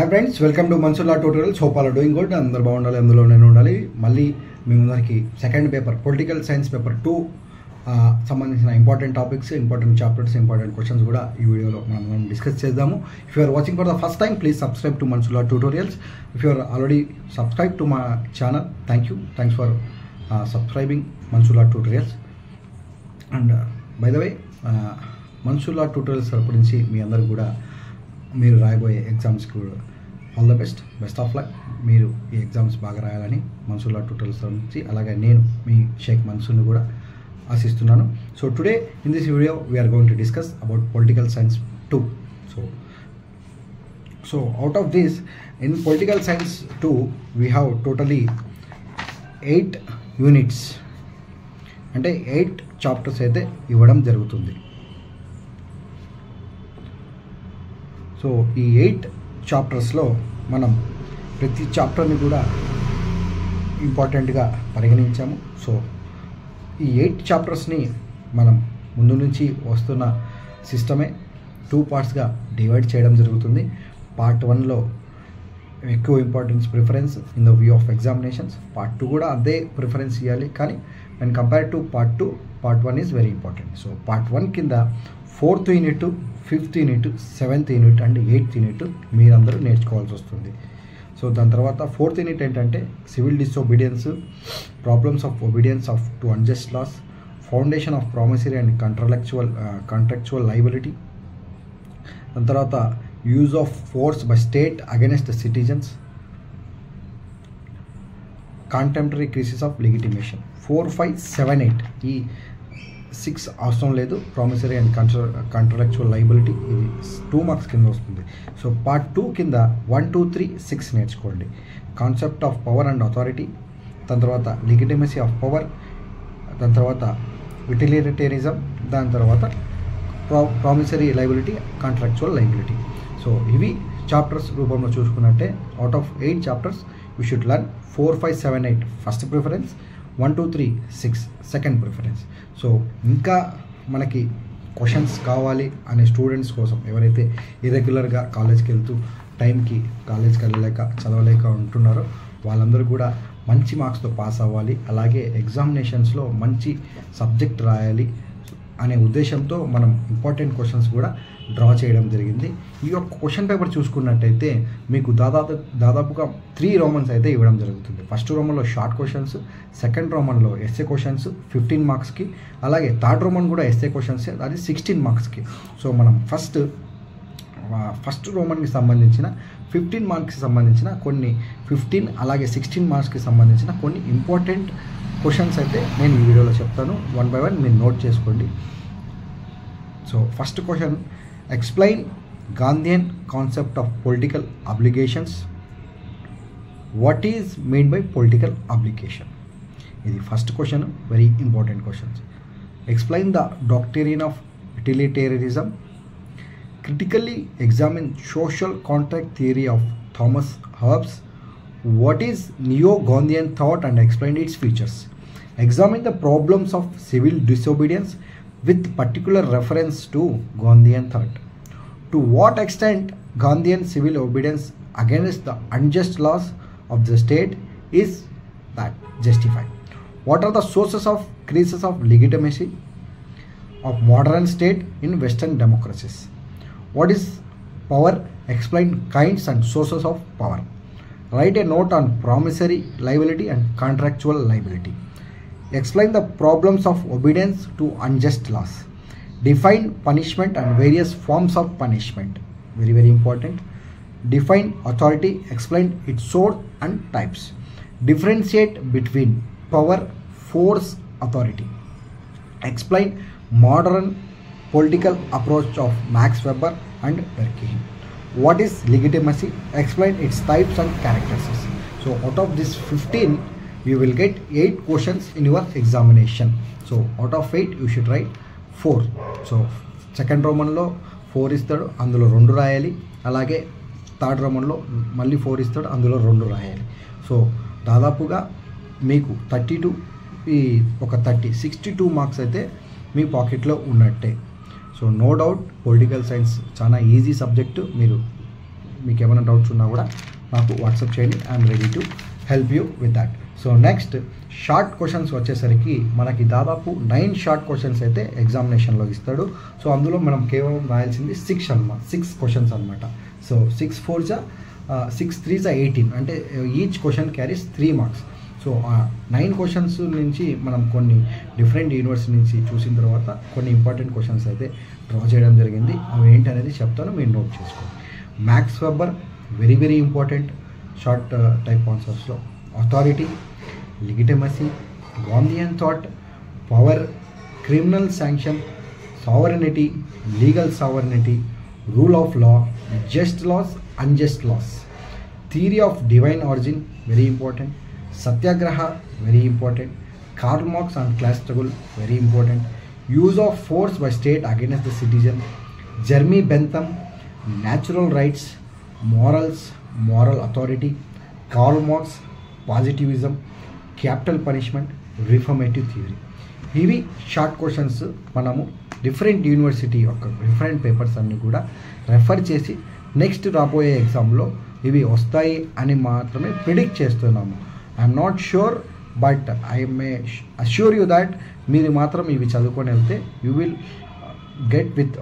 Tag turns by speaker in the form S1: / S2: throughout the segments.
S1: Hi friends, welcome to Mansoor law tutorials. Hope all doing good. అందరు బాగుండాలి, అందులో నేను ఉండాలి. మళ్ళీ మీ ముందరికి second paper political science paper 2 సంబంధించిన important topics, important chapters, important questions కూడా ఈ వీడియోలో మనం డిస్కస్ చేద్దాము. If you are watching for the first time, please subscribe to Mansoor law tutorials. If you are already subscribe to my channel, thanks for subscribing Mansoor law tutorials. And by the way, Mansoor law tutorials తరపు నుంచి మీ అందరూ కూడా మీరు రాయబోయే ఎగ్జామ్స్కి కూడా all the best of luck. మీరు ఈ exams బాగా రాయాలని మన్సూర్ లా ట్యూటోరియల్స్ నుంచి, అలాగే నేను మీ షేక్ మన్సూర్ని కూడా ఆశిస్తున్నాను. So today in this video we are going to discuss about political science 2. So out of this, in political science 2 we have totally 8 units, అంటే 8 చాప్టర్స్ అయితే ఇవ్వడం జరుగుతుంది. సో ఈ 8 చాప్టర్స్లో మనం ప్రతి చాప్టర్ని కూడా ఇంపార్టెంట్గా పరిగణించాము. సో ఈ 8 చాప్టర్స్ని మనం ముందు నుంచి వస్తున్న సిస్టమే 2 పార్ట్స్గా డివైడ్ చేయడం జరుగుతుంది. పార్ట్ 1లో ఎక్కువ importance preference in the view of examinations. Part 2 కూడా అదే ప్రిఫరెన్స్ ఇవ్వాలి, కానీ when compared to part 2, part 1 is very important. So part 1 కింద 4th unit, 5th unit, 7th unit and 8th unit మీరందరూ నేర్చుకోవాల్సి వస్తుంది. సో దాని తర్వాత 4th యూనిట్ ఏంటంటే civil disobedience, problems of obedience of to unjust laws, foundation of promissory and contractual liability. దాని తర్వాత use of force by state against citizens, contemporary cases of legitimation. 4, 5, 7, 8 ఈ 6 అవసరం లేదు. ప్రామిసరీ అండ్ కాంట్రాక్చువల్ లయబిలిటీ ఇది 2 marks కింద వస్తుంది. So part 2 కింద 1, 2, 3, 6 నేర్చుకోండి. Concept of power and authority, దాని తర్వాత లెగిటిమసీ ఆఫ్ పవర్, దాని తర్వాత యుటిలిటేరియనిజం, దాని తర్వాత promissory liability, contractual liability. So ఇవి చాప్టర్స్ రూపంలో చూసుకున్నట్టే out of 8 chapters you should learn 4, 5, 7, 8 first preference, 1, 2, 3, 6 second preference. So ఇంకా మనకి క్వశ్చన్స్ కావాలి అనే స్టూడెంట్స్ కోసం, ఎవరైతే ఇర్రెగ్యులర్గా కాలేజ్కి వెళ్తూ టైంకి కాలేజ్కి వెళ్ళలేక చదవలేక ఉంటున్నారో వాళ్ళందరూ కూడా మంచి మార్క్స్తో పాస్ అవ్వాలి, అలాగే ఎగ్జామినేషన్స్లో మంచి సబ్జెక్ట్ రాయాలి అనే ఉద్దేశంతో మనం ఇంపార్టెంట్ క్వశ్చన్స్ కూడా డ్రా చేయడం జరిగింది. ఈ యొక్క క్వశ్చన్ పేపర్ చూసుకున్నట్టయితే మీకు దాదాపుగా 3 రోమన్స్ అయితే ఇవ్వడం జరుగుతుంది. ఫస్ట్ రోమన్లో షార్ట్ క్వశ్చన్స్, సెకండ్ రోమన్లో ఎస్ఏ క్వశ్చన్స్ 15 మార్క్స్కి, అలాగే థర్డ్ రోమన్ కూడా ఎస్ఏ క్వశ్చన్స్, అది 16 మార్క్స్కి. సో మనం ఫస్ట్ రోమన్కి సంబంధించిన 15 మార్క్స్కి సంబంధించిన కొన్ని 15, అలాగే 16 మార్క్స్కి సంబంధించిన కొన్ని ఇంపార్టెంట్ క్వశ్చన్స్ అయితే నేను ఈ వీడియోలో చెప్తాను. 1 by 1 మీరు నోట్ చేసుకోండి. So first question, explain Gandhian concept of political obligations. What is mean by political obligation? ఇది first question, very important questions. Explain the doctrine of utilitarianism. Critically examine social contract theory of Thomas Hobbes. What is Neo-Gandhian thought and explain its features? Examine the problems of civil disobedience with particular reference to Gandhian thought. To what extent Gandhian civil obedience against the unjust laws of the state is that justified? What are the sources of crisis of legitimacy of modern state in Western democracies? What is power? Explain kinds and sources of power. Write a note on promissory liability and contractual liability. Explain the problems of obedience to unjust laws. Define punishment and various forms of punishment. Very, very important. Define authority. Explain its source and types. Differentiate between power, force, authority. Explain modern political approach of Max Weber and Durkheim. What is legitimacy? Explain its types and characteristics. So out of this 15 you will get 8 questions in your examination. So out of 8 you should write 4. So second రోమన్లో 4 ఇస్తాడు, అందులో 2 రాయాలి, అలాగే third రోమన్లో మళ్ళీ 4 ఇస్తాడు, అందులో 2 రాయాలి. So దాదాపుగా మీకు 32 ఒక 62 మార్క్స్ అయితే మీ పాకెట్లో ఉన్నట్టే. So no doubt political science చాలా ఈజీ సబ్జెక్టు. మీరు మీకు ఏమైనా డౌట్స్ ఉన్నా కూడా నాకు వాట్సాప్ చేయండి. I'm ready to help you with that. So next short questions వచ్చేసరికి మనకి దాదాపు 9 షార్ట్ క్వశ్చన్స్ అయితే ఎగ్జామినేషన్లో ఇస్తాడు. సో అందులో మనం కేవలం రాయాల్సింది 6 క్వశ్చన్స్ అనమాట. సో 6 4 6 3 18, అంటే each question carries 3 marks. So 9 questions నుంచి మనం కొన్ని డిఫరెంట్ యూనివర్సిటీ నుంచి చూసిన తర్వాత కొన్ని ఇంపార్టెంట్ క్వశ్చన్స్ అయితే డ్రా చేయడం జరిగింది. అవి ఏంటి అనేది చెప్తాను, మీరు నోట్ చేసుకోండి. Max Weber very very important short type ఆన్సర్స్లో. Authority, legitimacy, Gandhian thought, power, criminal sanction, sovereignty, legal sovereignty, rule of law, just laws, unjust laws, theory of divine origin very important, satyagraha very important, Karl Marx and class struggle very important, use of force by state against the citizen, Jeremy Bentham, natural rights, morals, moral authority, Karl Marx, positivism, capital punishment, reformative theory. ఇవి short questions మనము different university యొక్క different papers అన్నీ కూడా refer చేసి next రాబోయే ఎగ్జామ్లో ఇవి వస్తాయి అని మాత్రమే ప్రిడిక్ట్ చేస్తున్నాము. I'm not sure, but I may assure you that మీరు మాత్రం ఇవి చదువుకొని వెళ్తే you will get with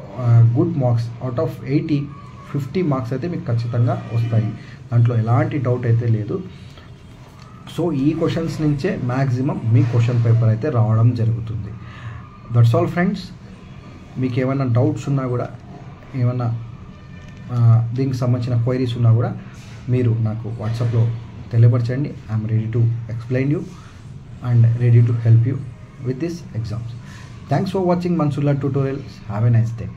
S1: good marks. Out of 80 50 marks అయితే మీకు ఖచ్చితంగా వస్తాయి, దాంట్లో ఎలాంటి డౌట్ అయితే లేదు. సో ఈ క్వశ్చన్స్ నుంచే మ్యాక్సిమం మీ క్వశ్చన్ పేపర్ అయితే రావడం జరుగుతుంది. That's all friends. మీకు ఏమైనా డౌట్స్ ఉన్నా కూడా, ఏమైనా దీనికి సంబంధించిన క్వైరీస్ ఉన్నా కూడా మీరు నాకు వాట్సాప్లో తెలియపరచండి. I'm ready to explain you and ready to help you with this exams. Thanks for watching Mansurlal Tutorials. Have a nice day.